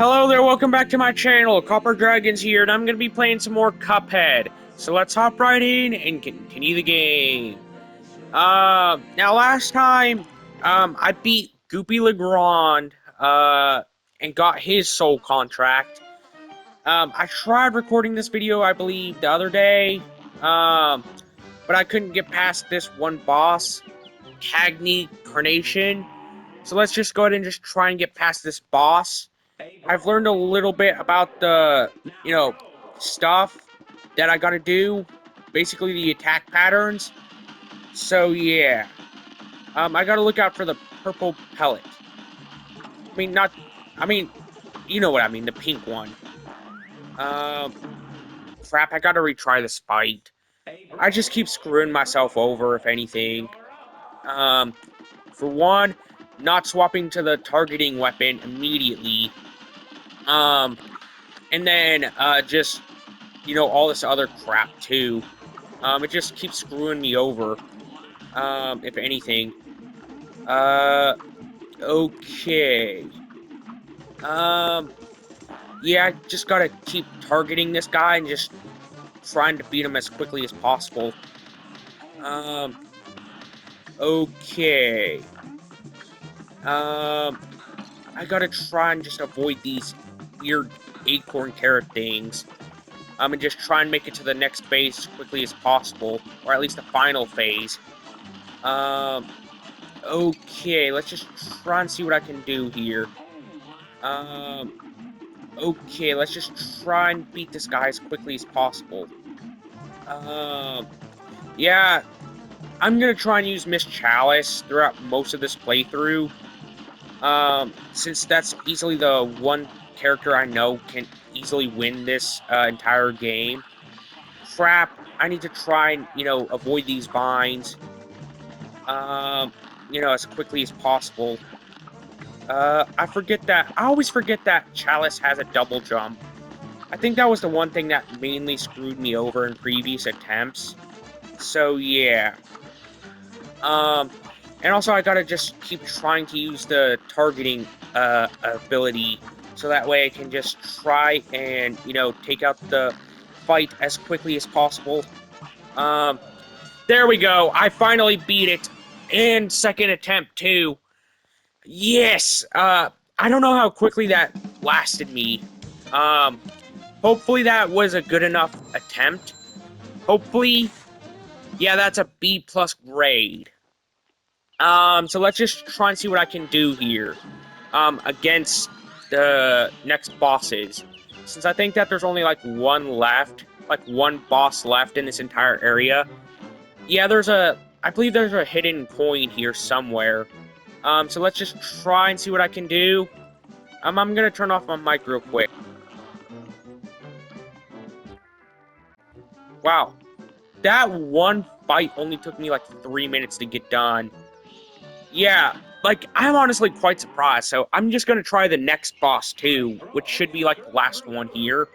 Hello there, welcome back to my channel. Copper Dragons here, and I'm going to be playing some more Cuphead. So let's hop right in and continue the game. Now last time, I beat Goopy Legrand, and got his soul contract. I tried recording this video, I believe, the other day, but I couldn't get past this one boss, Cagney Carnation. So let's just go ahead and just try and get past this boss. I've learned a little bit about the, stuff that I gotta do. Basically, the attack patterns. So, yeah. I gotta look out for the purple pellet. I mean, not... I mean, you know what I mean, the pink one. Um, Crap, I gotta retry this fight. I just keep screwing myself over, if anything. Um, for one, not swapping to the targeting weapon immediately. Um, and then, just all this other crap too. It just keeps screwing me over. If anything. Uh, okay. Um, yeah, I just gotta keep targeting this guy and just trying to beat him as quickly as possible. Um, okay. Um, I gotta try and just avoid these weird acorn carrot things. And just try and make it to the next phase as quickly as possible, or at least the final phase. Um, okay, let's just try and see what I can do here. Um, okay, let's just try and beat this guy as quickly as possible. Um, yeah, I'm gonna try and use Miss Chalice throughout most of this playthrough. Since that's easily the one character I know can easily win this entire game. Crap, I need to try and, avoid these vines. As quickly as possible. I always forget that Chalice has a double jump. I think that was the one thing that mainly screwed me over in previous attempts. So, yeah. Um, and also I gotta just keep trying to use the targeting, ability, so that way I can just try and, take out the fight as quickly as possible. Um, there we go, I finally beat it, and second attempt, too. Yes, I don't know how quickly that lasted me. Um, Hopefully that was a good enough attempt. Hopefully, yeah, that's a B plus grade. So let's just try and see what I can do here. Against the next bosses. Since I think that there's only, like, one left, like, one boss left in this entire area. Yeah, I believe there's a hidden coin here somewhere. So let's just try and see what I can do. I'm gonna turn off my mic real quick. Wow. That one fight only took me like 3 minutes to get done. Yeah, like, I'm honestly quite surprised, so I'm just gonna try the next boss too, which should be like the last one here.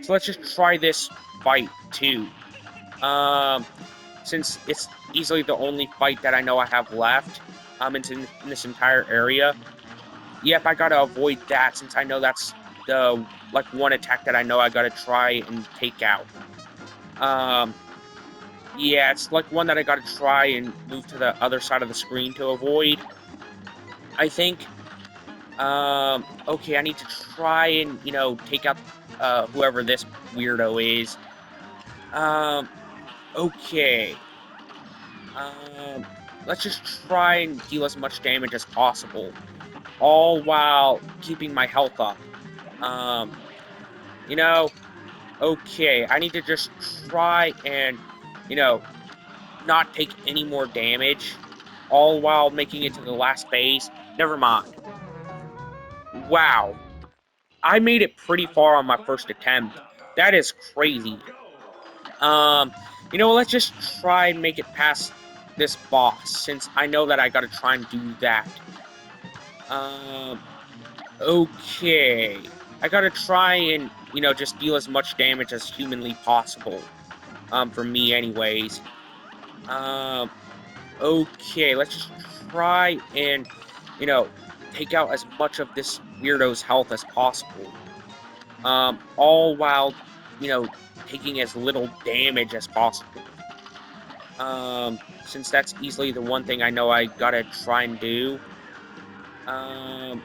So let's just try this fight too. Um, since it's easily the only fight that I know I have left, in this entire area. Yep, I gotta avoid that since I know that's the, like, one attack that I know I gotta try and take out. Um, yeah, it's like one that I gotta try and move to the other side of the screen to avoid, I think. Okay, I need to try and, take out, whoever this weirdo is. Okay. Um, let's just try and deal as much damage as possible, all while keeping my health up. Um, you know, okay, I need to just try and, you know, not take any more damage, all while making it to the last phase. Never mind. Wow. I made it pretty far on my first attempt. That is crazy. Let's just try and make it past this boss, since I know that I gotta try and do that. Um, okay. I gotta try and, just deal as much damage as humanly possible. For me anyways. Um, okay, let's just try and, you know, take out as much of this weirdo's health as possible. All while, you know, taking as little damage as possible. Since that's easily the one thing I know I gotta try and do. Um,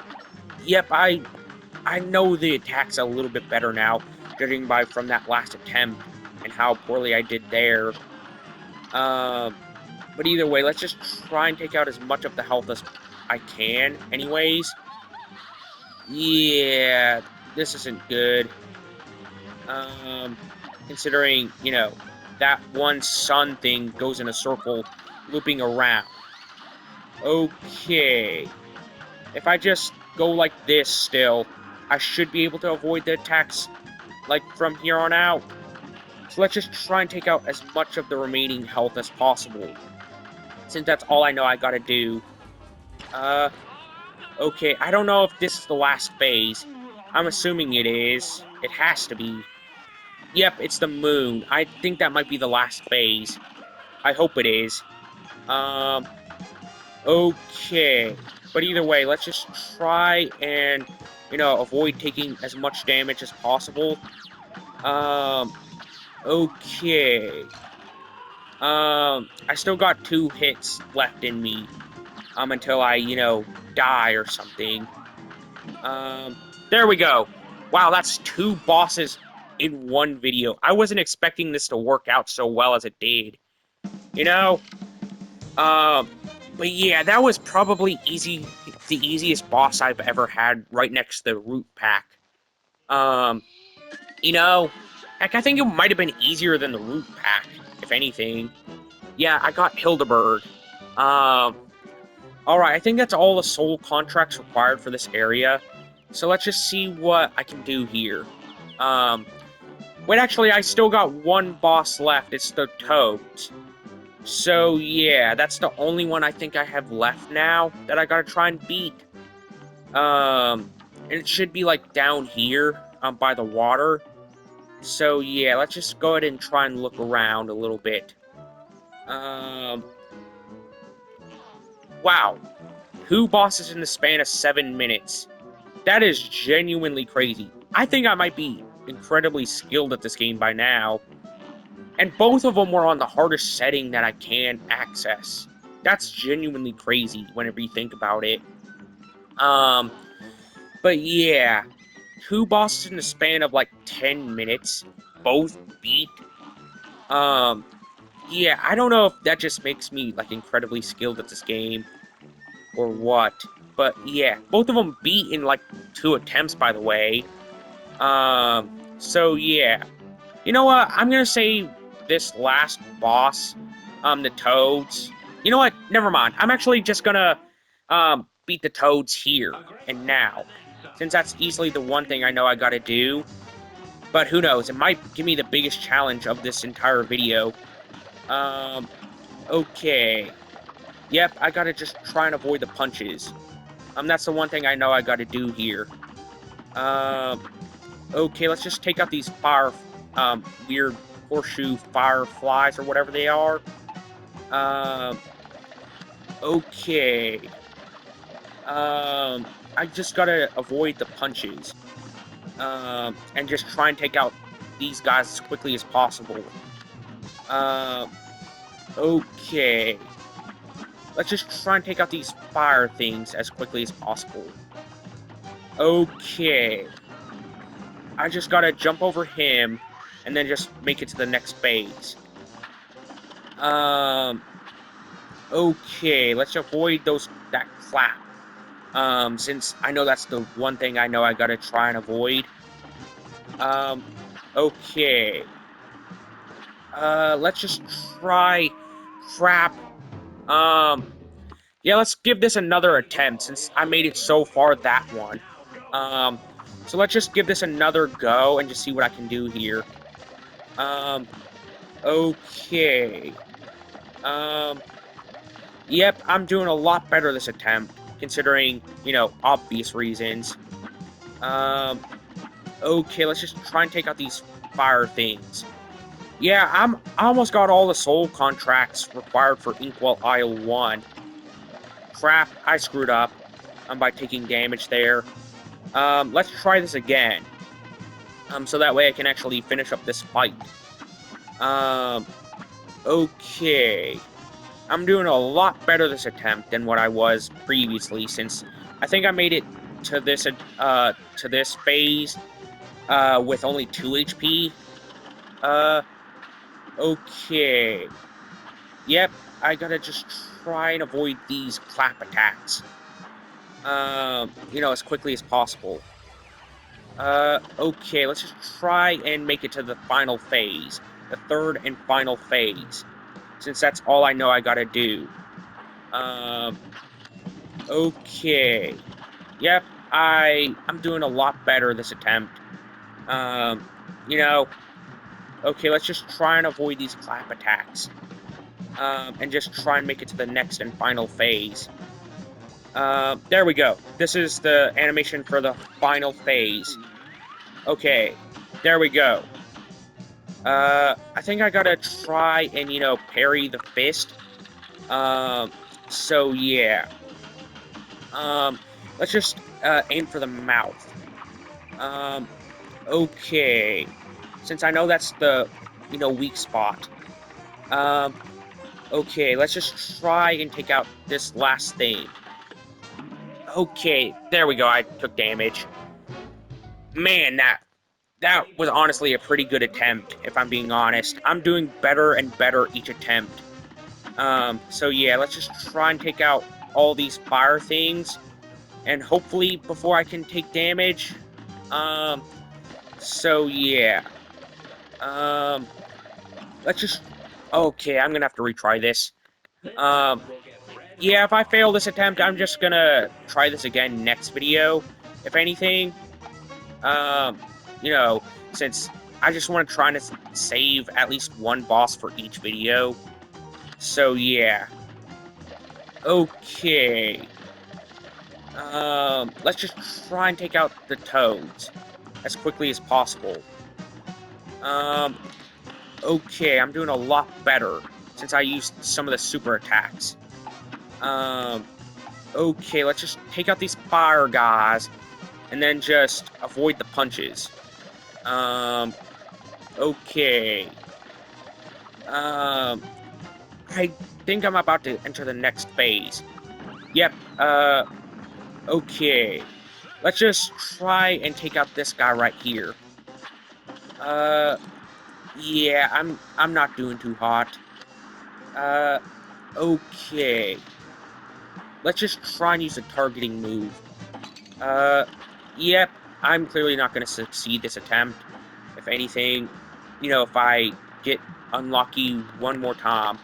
yep, I know the attack's a little bit better now, judging by from that last attempt and how poorly I did there. But either way, let's just try and take out as much of the health as I can. Anyways, yeah, this isn't good. Um, Considering, that one sun thing goes in a circle, looping around. Okay. If I just go like this still, I should be able to avoid the attacks, like, from here on out. So let's just try and take out as much of the remaining health as possible. Since that's all I know I gotta do. Okay, I don't know if this is the last phase. I'm assuming it is. It has to be. Yep, it's the moon. I think that might be the last phase. I hope it is. Um, okay. But either way, let's just try and, avoid taking as much damage as possible. Um, okay. I still got 2 hits left in me. Until I, die or something. There we go. Wow, that's 2 bosses in one video. I wasn't expecting this to work out so well as it did. You know? Um, but yeah, that was probably the easiest boss I've ever had right next to the root pack. Um, you know, heck, I think it might have been easier than the root pack, if anything. Yeah, I got Hildeberg. Alright, I think that's all the soul contracts required for this area. So let's just see what I can do here. Wait, actually, I still got one boss left. It's the Toads. So, yeah, that's the only one I think I have left now that I gotta try and beat. And it should be, like, down here, by the water. So, yeah, let's just go ahead and try and look around a little bit. Wow. 2 bosses in the span of 7 minutes. That is genuinely crazy. I think I might be incredibly skilled at this game by now. And both of them were on the hardest setting that I can access. That's genuinely crazy whenever you think about it. But yeah. 2 bosses in the span of like 10 minutes. Both beat. Yeah, I don't know if that just makes me like incredibly skilled at this game. Or what. But yeah, both of them beat in like 2 attempts, by the way. So yeah. You know what? I'm gonna say this last boss, the Toads. You know what? Never mind. I'm actually just gonna, beat the Toads here and now. Since that's easily the one thing I know I gotta do. But who knows? It might give me the biggest challenge of this entire video. Okay. Yep, I gotta just try and avoid the punches. That's the one thing I know I gotta do here. Okay, let's just take out these weird horseshoe fireflies or whatever they are. Okay. I just gotta avoid the punches. And just try and take out these guys as quickly as possible. Okay. Let's just try and take out these fire things as quickly as possible. Okay. I just gotta jump over him, and then just make it to the next phase. Okay, let's avoid that clap. Since I know that's the one thing I know I gotta try and avoid. Okay. Let's just try crap. Yeah, let's give this another attempt, since I made it so far that one. So let's just give this another go, and just see what I can do here. Okay. Yep, I'm doing a lot better this attempt, considering, obvious reasons. Okay, let's just try and take out these fire things. Yeah, I almost got all the soul contracts required for Inkwell Isle 1. Crap, I screwed up. by taking damage there. Let's try this again. So that way I can actually finish up this fight. Okay. I'm doing a lot better this attempt than what I was previously, since I think I made it to this phase with only 2 HP. Okay. Yep, I gotta just try and avoid these clap attacks. As quickly as possible. Okay, let's just try and make it to the final phase. The third and final phase. Since that's all I know I gotta do. Okay. Yep, I'm doing a lot better this attempt. Um, you know, okay, let's just try and avoid these clap attacks. And just try and make it to the next and final phase. There we go. This is the animation for the final phase. Okay, there we go. I think I gotta try and, parry the fist. So yeah. Let's just, aim for the mouth. Okay. Since I know that's the, weak spot. Okay, let's just try and take out this last thing. Okay, there we go, I took damage. Man, that was honestly a pretty good attempt, if I'm being honest. I'm doing better and better each attempt. So yeah, let's just try and take out all these fire things, and hopefully before I can take damage. So yeah. Let's just... Okay, I'm gonna have to retry this. Yeah, if I fail this attempt, I'm just gonna try this again next video, if anything. Um, since I just want to try to save at least one boss for each video. So, yeah. Okay. Let's just try and take out the toads as quickly as possible. Okay, I'm doing a lot better since I used some of the super attacks. Okay, let's just take out these fire guys and then just avoid the punches. Okay. I think I'm about to enter the next phase. Yep, okay. Let's just try and take out this guy right here. Yeah, I'm not doing too hot. Okay. Let's just try and use a targeting move. Yep, I'm clearly not going to succeed this attempt. If anything, if I get unlucky one more time.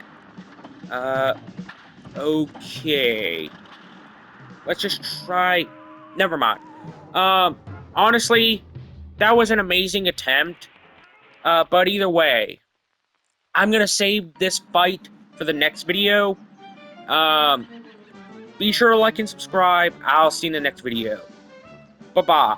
Okay. Let's just try... Never mind. Honestly, that was an amazing attempt. But either way, I'm gonna save this fight for the next video. Be sure to like and subscribe. I'll see you in the next video. Bye-bye.